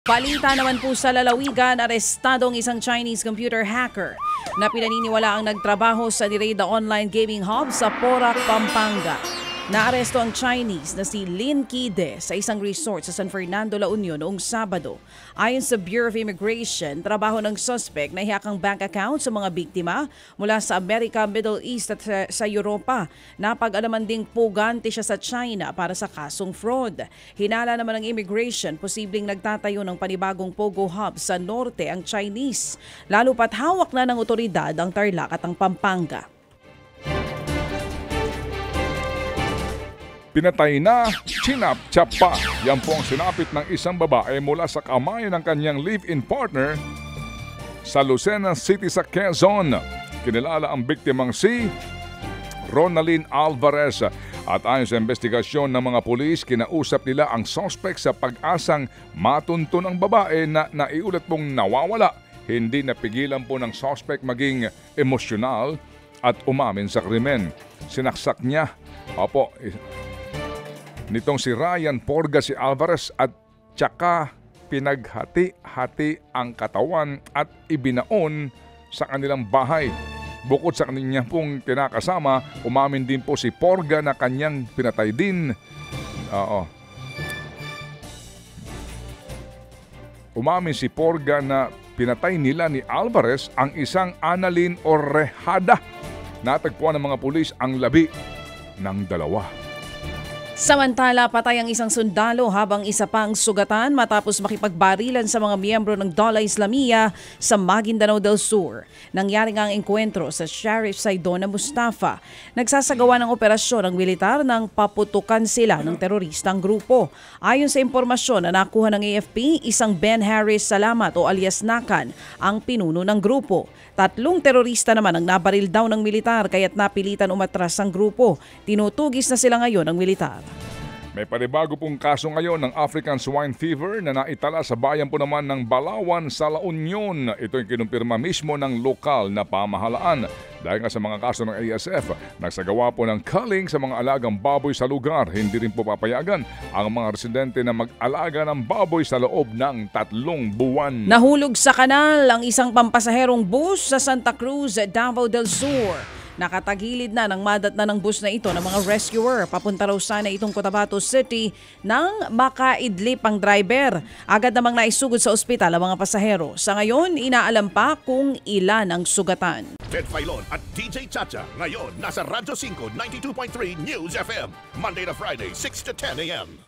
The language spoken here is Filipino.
Balita naman po sa lalawigan, arestadong isang Chinese computer hacker na pinaniniwala ang nagtrabaho sa Direda Online Gaming Hub sa Porac, Pampanga. Naaresto ang Chinese na si Lin Kide sa isang resort sa San Fernando, La Union noong Sabado. Ayon sa Bureau of Immigration, trabaho ng suspect na ihakang bank account sa mga biktima mula sa Amerika, Middle East at sa Europa. Napag-alaman ding pugante siya sa China para sa kasong fraud. Hinala naman ng immigration, posibleng nagtatayo ng panibagong Pogo Hub sa norte ang Chinese. Lalo pat hawak na ng otoridad ang Tarlac at ang Pampanga. Pinatay na, chinap-chap pa. Yan po ang sinapit ng isang babae mula sa kamay ng kanyang live-in partner sa Lucena City sa Quezon. Kinilala ang biktimang si Ronalyn Alvarez. At ayon sa investigasyon ng mga pulis, kinausap nila ang suspect sa pag-asang matuntun ang babae na naiulat pong nawawala. Hindi napigilan po ng suspect maging emosyonal at umamin sa krimen. Sinaksak niya nitong si Ryan Porga si Alvarez at tsaka pinaghati-hati ang katawan at ibinaon sa kanilang bahay. Bukod sa kanya pong tinakasama, umamin din po si Porga na kanyang pinatay din. Umamin si Porga na pinatay nila ni Alvarez ang isang Annalyn Orejada. Natagpuan ng mga pulis ang labi ng dalawa. Samantala, patay ang isang sundalo habang isa pang sugatan matapos makipagbarilan sa mga miyembro ng Dala Islamia sa Maguindanao del Sur. Nangyari nga ang engkwentro sa Sheriff Saidona Mustafa. Nagsasagawa ng operasyon ng militar nang paputukan sila ng teroristang grupo. Ayon sa impormasyon na nakuha ng AFP, isang Ben Harris Salamat o alias Nakan ang pinuno ng grupo. 3 terorista naman ang nabaril daw ng militar kaya't napilitan umatras ang grupo. Tinutugis na sila ngayon ng militar. May panibago pong kaso ngayon ng African Swine Fever na naitala sa bayan po naman ng Balawan sa La Union. Ito yung kinumpirma mismo ng lokal na pamahalaan. Dahil nga sa mga kaso ng ASF, nagsagawa po ng culling sa mga alagang baboy sa lugar. Hindi rin po papayagan ang mga residente na mag-alaga ng baboy sa loob ng 3 buwan. Nahulog sa kanal ang isang pampasaherong bus sa Santa Cruz, Davao del Sur. Nakatagilid na ng madat na ng bus na ito ng mga rescuer. Papunta raw sana itong Cotabato City nang makaidlip ang driver. Agad namang naisugod sa ospital ang mga pasahero. Sa ngayon, inaalam pa kung ilan ang sugatan. Ted Filon at DJ Chacha ngayon nasa Radyo 5 92.3 News FM Monday to Friday 6 to 10 a.m.